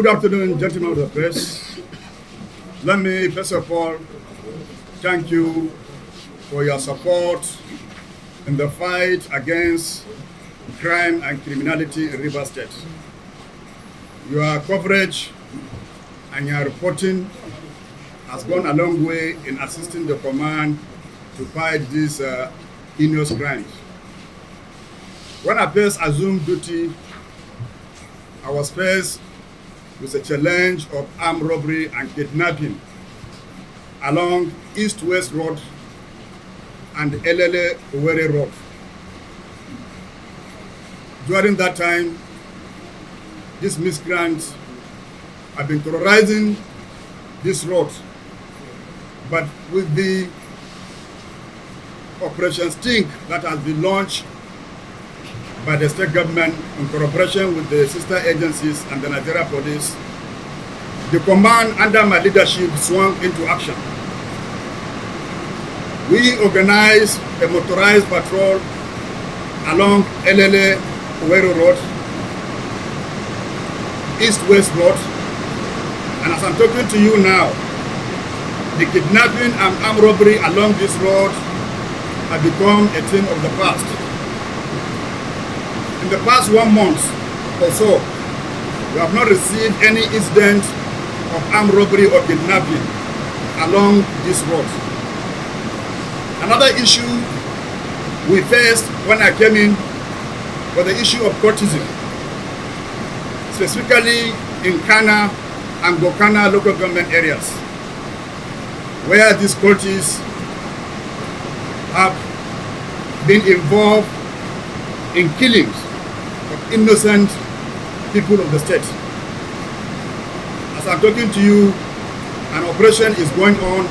Good afternoon, gentlemen of the press. Let me first of all thank you for your support in the fight against crime and criminality in Rivers State. Your coverage and your reporting has gone a long way in assisting the command to fight these heinous crimes. When I first assumed duty, I was faced with a challenge of armed robbery and kidnapping along East-West Road and Elele-Owerri Road. During that time, these miscreants have been terrorizing this road, but with the Operation Stink that has been launched by the state government in cooperation with the sister agencies and the Nigeria police, the command under my leadership swung into action. We organized a motorized patrol along Elele-Owerri Road, East-West Road, and as I'm talking to you now, the kidnapping and armed robbery along this road have become a thing of the past. In the past 1 month or so, we have not received any incident of armed robbery or kidnapping along this road. Another issue we faced when I came in was the issue of cultism, specifically in Kana and Gokana local government areas, where these cultists have been involved in killings of innocent people of the state. As I'm talking to you, an operation is going on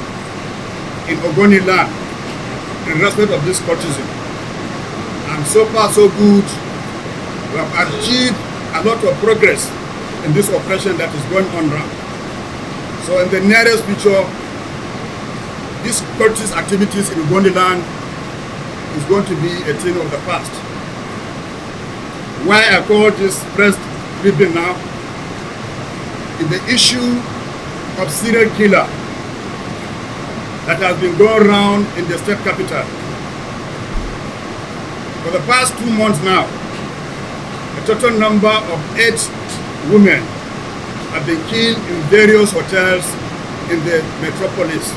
in Ogoni land in respect of this cultism. And so far so good, we have achieved a lot of progress in this operation that is going on now. So in the nearest future, these cultist activities in Ogoni land is going to be a thing of the past. Why I call this press briefing now is the issue of serial killer that has been going around in the state capital. For the past 2 months now, a total number of 8 women have been killed in various hotels in the metropolis.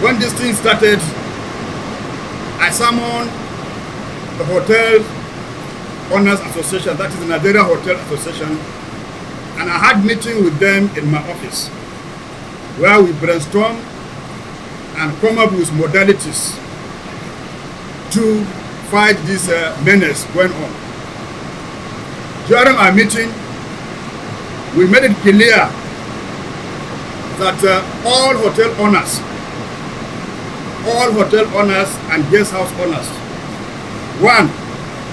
When this thing started, I summoned the Hotel Owners Association, that is the Nigeria Hotel Association, and I had meeting with them in my office where we brainstorm and come up with modalities to fight this menace going on. During our meeting, we made it clear that all hotel owners and guest house owners, one,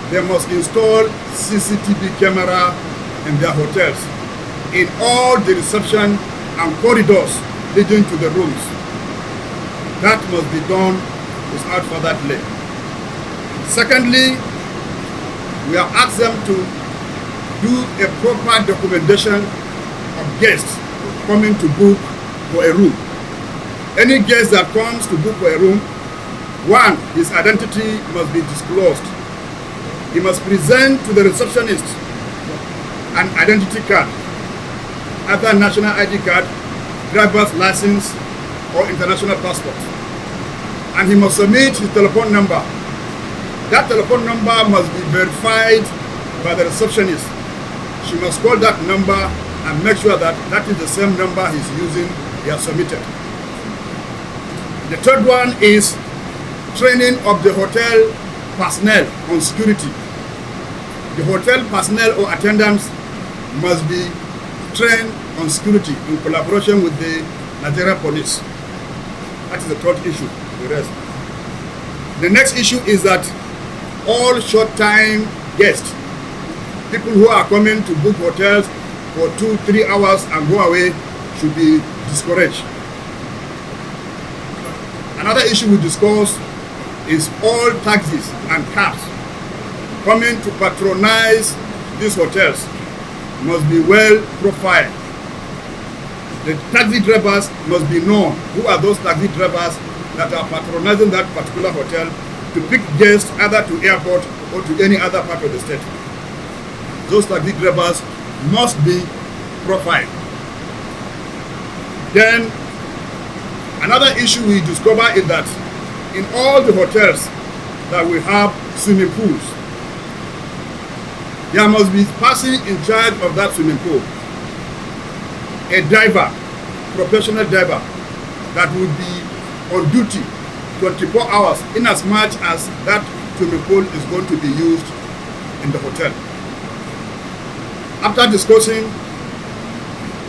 they must install CCTV camera in their hotels, in all the reception and corridors leading to the rooms. That must be done without further delay. Secondly, we have asked them to do a proper documentation of guests coming to book for a room. Any guest that comes to book for a room, one, his identity must be disclosed. He must present to the receptionist an identity card, either national ID card, driver's license, or international passport. And he must submit his telephone number. That telephone number must be verified by the receptionist. She must call that number and make sure that that is the same number he's using, he has submitted. The third one is training of the hotel personnel on security. The hotel personnel or attendants must be trained on security in collaboration with the Nigeria police. That is the third issue. The rest. The next issue is that all short-time guests, people who are coming to book hotels for 2-3 hours and go away, should be discouraged. Another issue we discussed is all taxis and cabs coming to patronize these hotels must be well profiled. The taxi drivers must be known. Who are those taxi drivers that are patronizing that particular hotel to pick guests either to airport or to any other part of the state? Those taxi drivers must be profiled. Then another issue we discover is that in all the hotels that we have swimming pools, there must be a person in charge of that swimming pool, a diver, professional diver, that would be on duty 24 hours in as much as that swimming pool is going to be used in the hotel. After discussing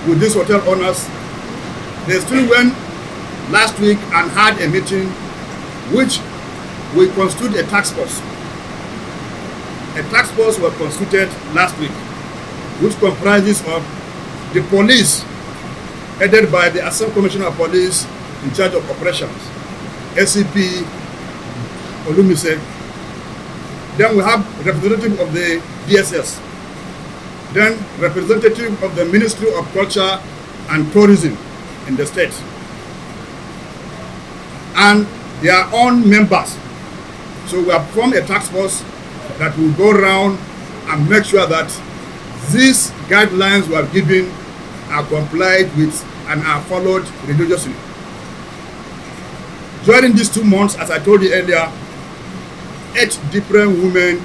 with these hotel owners, they still went last week and had a meeting which we constituted a task force. A task force was constituted last week, which comprises of the police, headed by the Assistant Commissioner of Police in charge of operations, SCP Olumise. Then we have representative of the DSS. Then representative of the Ministry of Culture and Tourism in the state. And their own members. So we have formed a task force that will go around and make sure that these guidelines we have given are complied with and are followed religiously. During these 2 months, as I told you earlier, 8 different women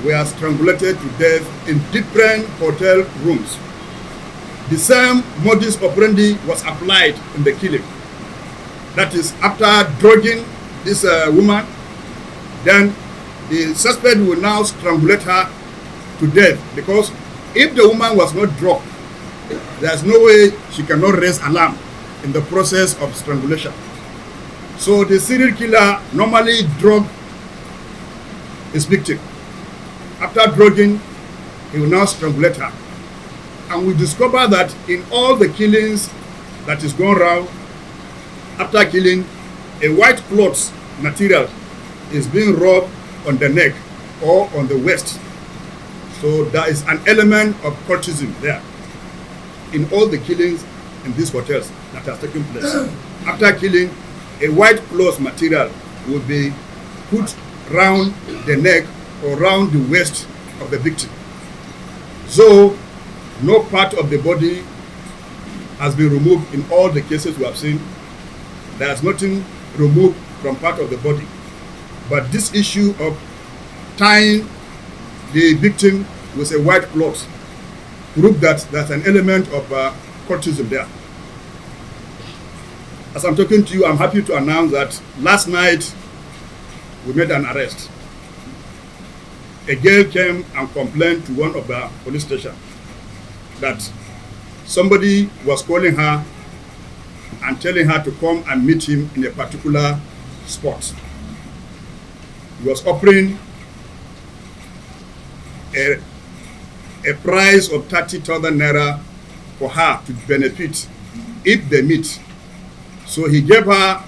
were strangulated to death in different hotel rooms. The same modus operandi was applied in the killing. That is, after drugging this woman, then the suspect will now strangulate her to death, because if the woman was not drugged, there's no way she cannot raise alarm in the process of strangulation. So the serial killer normally drugs his victim. After drugging, he will now strangulate her. And we discover that in all the killings that is going around, after killing, a white cloth material is being rubbed on the neck or on the waist. So there is an element of cultism there in all the killings in these hotels that has taken place. After killing, a white cloth material will be put round the neck or round the waist of the victim. So no part of the body has been removed in all the cases we have seen. There is nothing removed from part of the body. But this issue of tying the victim with a white cloth prove that there's an element of cultism there. As I'm talking to you, I'm happy to announce that last night we made an arrest. A girl came and complained to one of the police stations that somebody was calling her and telling her to come and meet him in a particular spot. He was offering a price of 30,000 naira for her to benefit if they meet. So he gave her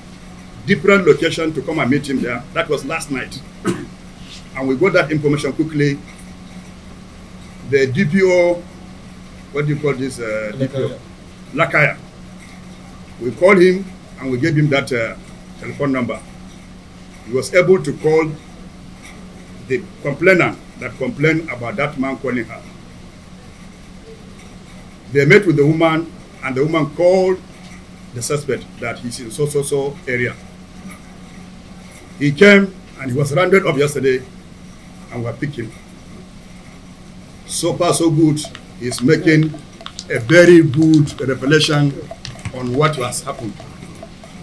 different location to come and meet him there. That was last night. And we got that information quickly. The DPO, what do you call this DPO? Lakaya. We called him and we gave him that telephone number. He was able to call the complainant that complained about that man calling her. They met with the woman, and the woman called the suspect that he's in so area. He came and he was rounded up yesterday, and we picked him. So far so good. He's making a very good revelation on what has happened.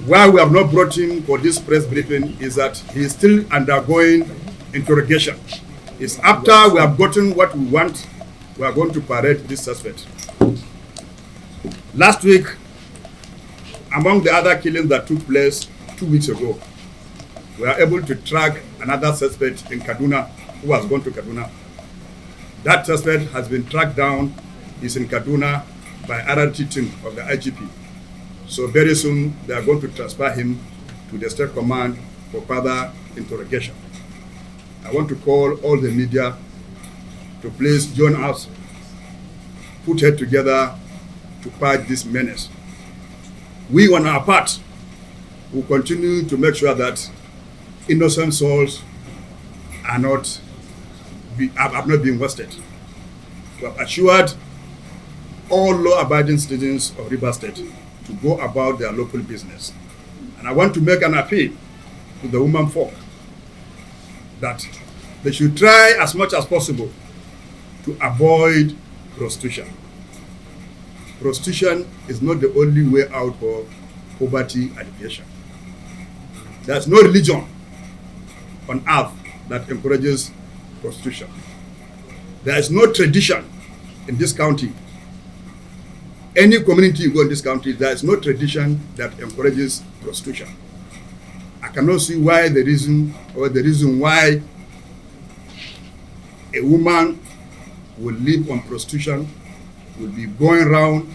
Why we have not brought him for this press briefing is that he is still undergoing interrogation. It's after we have gotten what we want, we are going to parade this suspect. Last week, among the other killings that took place 2 weeks ago, we were able to track another suspect in Kaduna who has gone to Kaduna. That suspect has been tracked down. He's in Kaduna by RRT team of the IGP. So very soon they are going to transfer him to the state command for further interrogation. I want to call all the media to please join us put head together to fight this menace. We, on our part, will continue to make sure that innocent souls are not being wasted. We have assured all law-abiding citizens of Rivers State to go about their local business. And I want to make an appeal to the women folk that they should try as much as possible to avoid prostitution. Prostitution is not the only way out of poverty alleviation. There's no religion on earth that encourages prostitution. There is no tradition in this county. Any community you go in this country, there is no tradition that encourages prostitution. I cannot see why the reason why a woman will live on prostitution, will be going around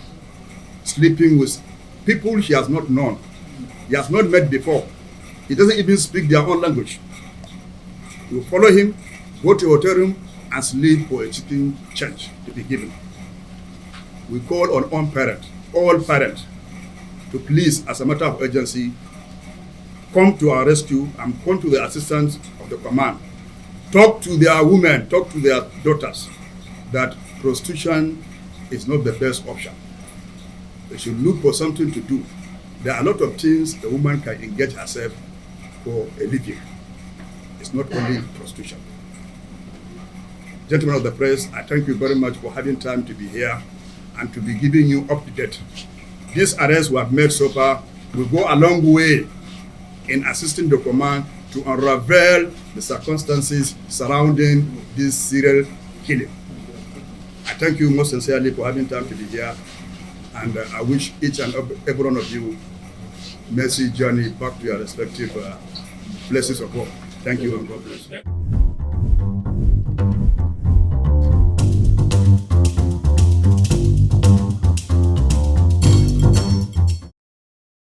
sleeping with people she has not known, he has not met before. He doesn't even speak their own language. You will follow him, go to a hotel room, and sleep for a chicken change to be given. We call on all parents, to please, as a matter of urgency, come to our rescue and come to the assistance of the command. Talk to their women, talk to their daughters, that prostitution is not the best option. They should look for something to do. There are a lot of things a woman can engage herself for a living. It's not only prostitution. Gentlemen of the press, I thank you very much for having time to be here and to be giving you up to date. This arrest we have made so far will go a long way in assisting the command to unravel the circumstances surrounding this serial killing. I thank you most sincerely for having time to be here, and I wish each and every one of you mercy journey back to your respective places of work. Thank you and God bless.